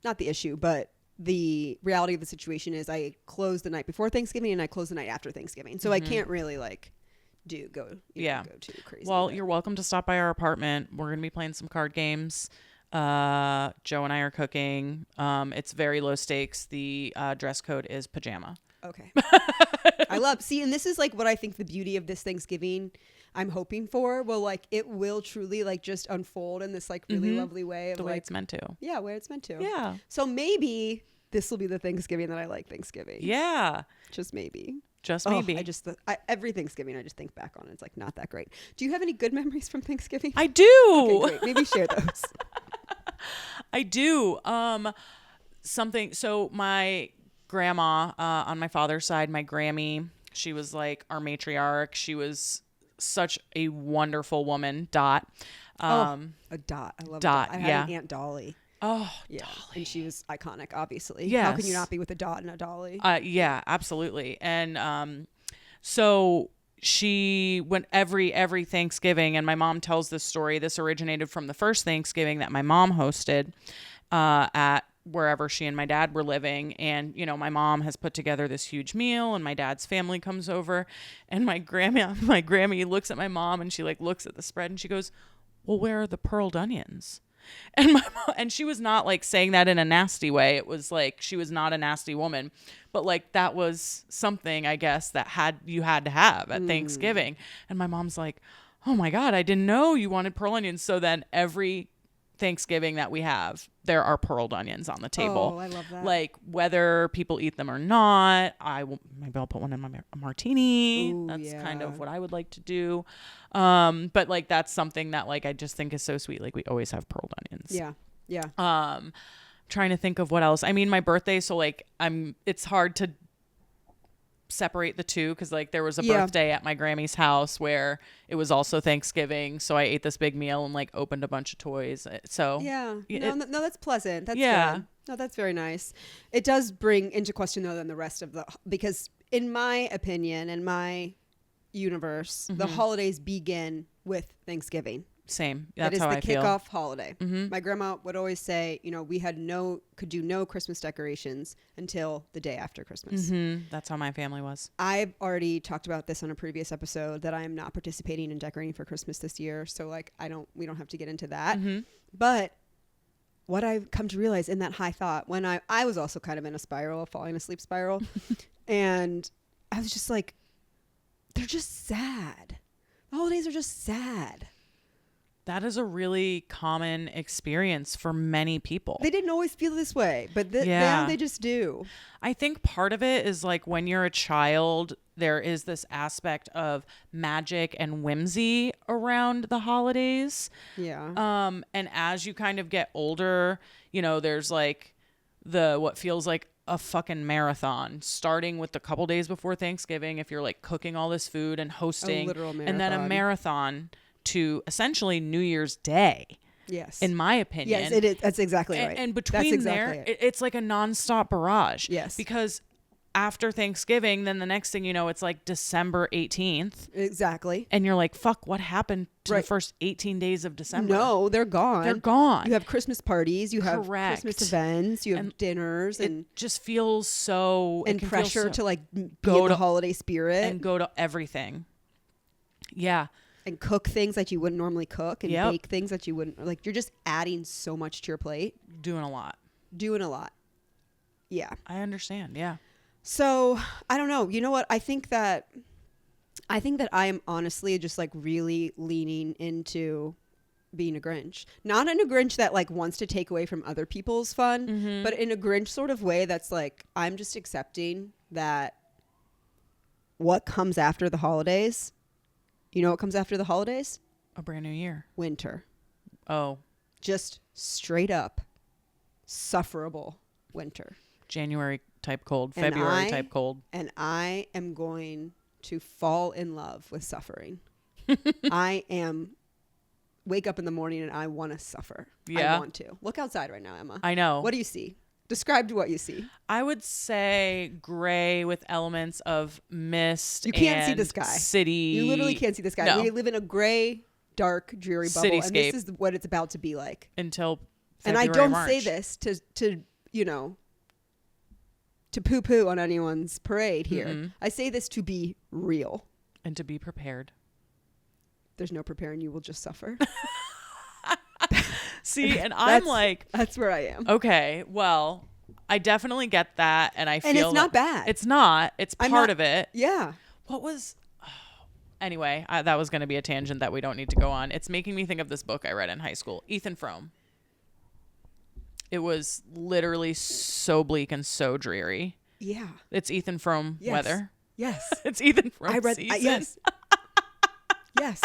[SPEAKER 1] not the issue, but the reality of the situation is I close the night before Thanksgiving and I close the night after Thanksgiving. So I can't really like go too crazy.
[SPEAKER 2] Well, you're welcome to stop by our apartment. We're going to be playing some card games. Joe and I are cooking. It's very low stakes. The dress code is pajama.
[SPEAKER 1] Okay. And this is like what I think the beauty of this Thanksgiving I'm hoping for. Well, like it will truly like just unfold in this like really lovely way. Of
[SPEAKER 2] the way it's meant to.
[SPEAKER 1] Yeah, where it's meant to.
[SPEAKER 2] Yeah.
[SPEAKER 1] So maybe this will be the Thanksgiving that I like Thanksgiving.
[SPEAKER 2] Yeah.
[SPEAKER 1] Just maybe.
[SPEAKER 2] Every
[SPEAKER 1] Thanksgiving, I just think back on it. It's like not that great. Do you have any good memories from Thanksgiving?
[SPEAKER 2] I do.
[SPEAKER 1] Okay, great. Maybe share those.
[SPEAKER 2] I do. So my grandma on my father's side, my Grammy, she was like our matriarch. She was such a wonderful woman. Dot.
[SPEAKER 1] A Dot. I love
[SPEAKER 2] Dot.
[SPEAKER 1] Dot. I had an Aunt Dolly.
[SPEAKER 2] Oh,
[SPEAKER 1] yeah.
[SPEAKER 2] Dolly.
[SPEAKER 1] And she was iconic, obviously.
[SPEAKER 2] Yes.
[SPEAKER 1] How can you not be with a Dot and a Dolly?
[SPEAKER 2] Yeah, absolutely. And so she went every Thanksgiving, and my mom tells this story. This originated from the first Thanksgiving that my mom hosted at wherever she and my dad were living. And, you know, my mom has put together this huge meal, and my dad's family comes over, and my Grammy looks at my mom, and she like looks at the spread, and she goes, well, where are the pearled onions? And my mom, and she was not like saying that in a nasty way. It was like, she was not a nasty woman, but like that was something, I guess, that you had to have at Thanksgiving. And my mom's like, oh my God, I didn't know you wanted pearl onions. So then every Thanksgiving that we have, there are pearled onions on the table.
[SPEAKER 1] Oh, I love that.
[SPEAKER 2] Like whether people eat them or not, maybe I'll put one in my martini.
[SPEAKER 1] Ooh,
[SPEAKER 2] that's
[SPEAKER 1] yeah.
[SPEAKER 2] kind of what I would like to do. But like that's something that like I just think is so sweet. Like we always have pearled onions.
[SPEAKER 1] Yeah. Yeah.
[SPEAKER 2] Trying to think of what else. I mean, my birthday, so like it's hard to separate the two because like there was a birthday at my Grammy's house where it was also Thanksgiving, so I ate this big meal and like opened a bunch of toys. So
[SPEAKER 1] no, that's pleasant. That's good. No, that's very nice. It does bring into question though then the rest of because in my opinion, in my universe, the holidays begin with Thanksgiving.
[SPEAKER 2] Same. That's how I feel.
[SPEAKER 1] That is the kickoff holiday. My grandma would always say, you know, we could do no Christmas decorations until the day after Christmas.
[SPEAKER 2] That's how my family was.
[SPEAKER 1] I've already talked about this on a previous episode that I am not participating in decorating for Christmas this year. So like, we don't have to get into that. But what I've come to realize in that high thought, when I was also kind of in a falling asleep spiral, and I was just like, they're just sad. The holidays are just sad.
[SPEAKER 2] That is a really common experience for many people.
[SPEAKER 1] They didn't always feel this way, but now they just do.
[SPEAKER 2] I think part of it is like when you're a child, there is this aspect of magic and whimsy around the holidays.
[SPEAKER 1] Yeah.
[SPEAKER 2] And as you kind of get older, you know, there's like what feels like a fucking marathon, starting with the couple days before Thanksgiving, if you're like cooking all this food and hosting,
[SPEAKER 1] a literal marathon.
[SPEAKER 2] And then a marathon to essentially New Year's Day.
[SPEAKER 1] Yes.
[SPEAKER 2] In my opinion.
[SPEAKER 1] Yes, it is. That's exactly right.
[SPEAKER 2] And between it's like a nonstop barrage.
[SPEAKER 1] Yes.
[SPEAKER 2] Because after Thanksgiving, then the next thing you know, it's like December 18th.
[SPEAKER 1] Exactly.
[SPEAKER 2] And you're like, fuck, what happened to the first 18 days of December?
[SPEAKER 1] No, they're gone.
[SPEAKER 2] They're gone.
[SPEAKER 1] You have Christmas parties, you have Christmas events, you have dinners. And
[SPEAKER 2] it just feels so...
[SPEAKER 1] And pressure to like go to the holiday spirit.
[SPEAKER 2] And go to everything. Yeah.
[SPEAKER 1] And cook things that you wouldn't normally cook and bake things that you wouldn't, like, you're just adding so much to your plate.
[SPEAKER 2] Doing a lot.
[SPEAKER 1] Yeah.
[SPEAKER 2] I understand. Yeah.
[SPEAKER 1] So I don't know. You know what? I think that I am honestly just like really leaning into being a Grinch, not in a Grinch that like wants to take away from other people's fun, but in a Grinch sort of way that's like, I'm just accepting that what comes after the holidays. You know what comes after the holidays?
[SPEAKER 2] A brand new year.
[SPEAKER 1] Winter.
[SPEAKER 2] Oh.
[SPEAKER 1] Just straight up sufferable winter.
[SPEAKER 2] January type cold, February type cold.
[SPEAKER 1] And I am going to fall in love with suffering. I am wake up in the morning and I want to suffer.
[SPEAKER 2] Yeah.
[SPEAKER 1] I want to. Look outside right now, Emma.
[SPEAKER 2] I know.
[SPEAKER 1] What do you see? Describe what you see.
[SPEAKER 2] I would say gray with elements of mist.
[SPEAKER 1] You can't see the sky.
[SPEAKER 2] City.
[SPEAKER 1] You literally can't see the sky. No. We live in a gray, dark, dreary bubble.
[SPEAKER 2] Cityscape.
[SPEAKER 1] And this is what it's about to be like.
[SPEAKER 2] Until February,
[SPEAKER 1] and I don't
[SPEAKER 2] March.
[SPEAKER 1] say this to you know, to poo-poo on anyone's parade here. Mm-hmm. I say this to be real.
[SPEAKER 2] And to be prepared.
[SPEAKER 1] There's no preparing. You will just suffer.
[SPEAKER 2] See, and I'm like...
[SPEAKER 1] That's where I am.
[SPEAKER 2] Okay, well, I definitely get that, and I feel...
[SPEAKER 1] And it's not bad.
[SPEAKER 2] It's not. It's part of it.
[SPEAKER 1] Yeah.
[SPEAKER 2] What was... Anyway, that was going to be a tangent that we don't need to go on. It's making me think of this book I read in high school. Ethan Frome. It was literally so bleak and so dreary.
[SPEAKER 1] Yeah.
[SPEAKER 2] It's Ethan Frome weather.
[SPEAKER 1] Yes.
[SPEAKER 2] It's Ethan Frome season.
[SPEAKER 1] Yes. Yes.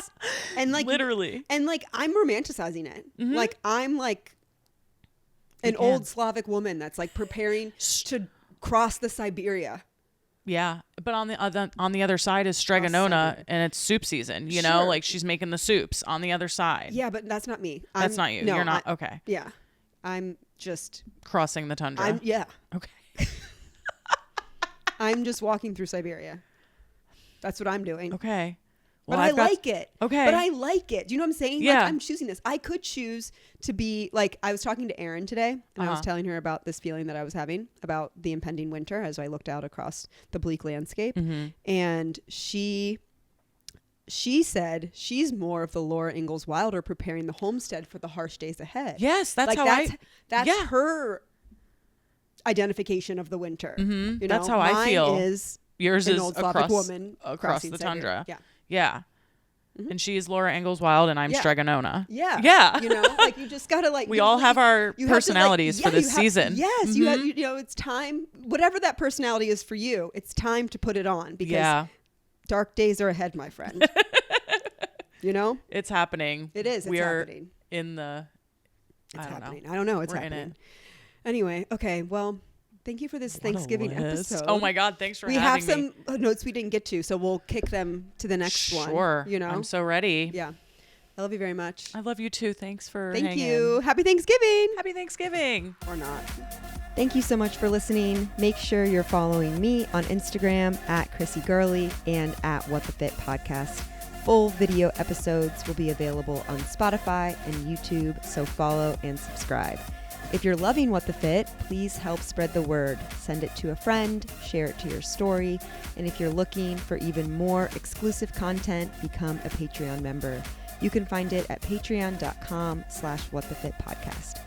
[SPEAKER 1] And like
[SPEAKER 2] literally.
[SPEAKER 1] And like I'm romanticizing it. Mm-hmm. Like I'm like an old Slavic woman that's like preparing to cross the Siberia.
[SPEAKER 2] Yeah, but on the other side is Stregonona, and it's soup season. You know, like she's making the soups on the other side.
[SPEAKER 1] Yeah, but that's not me.
[SPEAKER 2] That's not you.
[SPEAKER 1] No,
[SPEAKER 2] you're not. Okay.
[SPEAKER 1] Yeah, I'm just
[SPEAKER 2] crossing the tundra.
[SPEAKER 1] Yeah.
[SPEAKER 2] Okay.
[SPEAKER 1] I'm just walking through Siberia. That's what I'm doing.
[SPEAKER 2] Okay. Well,
[SPEAKER 1] but I like it.
[SPEAKER 2] Okay.
[SPEAKER 1] But I like it. Do you know what I'm saying?
[SPEAKER 2] Yeah.
[SPEAKER 1] Like, I'm choosing this. I could choose to be like, I was talking to Erin today, and I was telling her about this feeling that I was having about the impending winter as I looked out across the bleak landscape.
[SPEAKER 2] Mm-hmm.
[SPEAKER 1] And she said she's more of the Laura Ingalls Wilder preparing the homestead for the harsh days ahead.
[SPEAKER 2] Yes, that's
[SPEAKER 1] like
[SPEAKER 2] how
[SPEAKER 1] that's her identification of the winter.
[SPEAKER 2] Mm-hmm.
[SPEAKER 1] You know?
[SPEAKER 2] That's how I feel. Yours
[SPEAKER 1] an
[SPEAKER 2] is
[SPEAKER 1] old Slavic woman
[SPEAKER 2] across the tundra.
[SPEAKER 1] Yeah.
[SPEAKER 2] Yeah. Mm-hmm. And she is Laura Ingalls Wilde, and I'm Stregonona.
[SPEAKER 1] Yeah.
[SPEAKER 2] Yeah.
[SPEAKER 1] You know, like you just gotta like.
[SPEAKER 2] We all have our personalities for this season.
[SPEAKER 1] Yes. Mm-hmm. You have, you know, it's time, whatever that personality is for you, it's time to put it on because dark days are ahead, my friend. You know?
[SPEAKER 2] It's happening.
[SPEAKER 1] It is. It's happening.
[SPEAKER 2] In the.
[SPEAKER 1] It's happening. I don't know. It's happening. Anyway. Okay. Well. Thank you for this Thanksgiving episode.
[SPEAKER 2] Oh my God. Thanks for having me.
[SPEAKER 1] We have some notes we didn't get to, so we'll kick them to the next one.
[SPEAKER 2] Sure.
[SPEAKER 1] You know?
[SPEAKER 2] I'm so ready.
[SPEAKER 1] Yeah. I love you very much.
[SPEAKER 2] I love you too. Thanks for
[SPEAKER 1] Thank you. Happy Thanksgiving.
[SPEAKER 2] Happy Thanksgiving.
[SPEAKER 1] Or not.
[SPEAKER 3] Thank you so much for listening. Make sure you're following me on Instagram at Chrissy Gurley and at What the Fit Podcast. Full video episodes will be available on Spotify and YouTube, so follow and subscribe. If you're loving What the Fit, please help spread the word. Send it to a friend, share it to your story, and if you're looking for even more exclusive content, become a Patreon member. You can find it at patreon.com/whatthefitpodcast.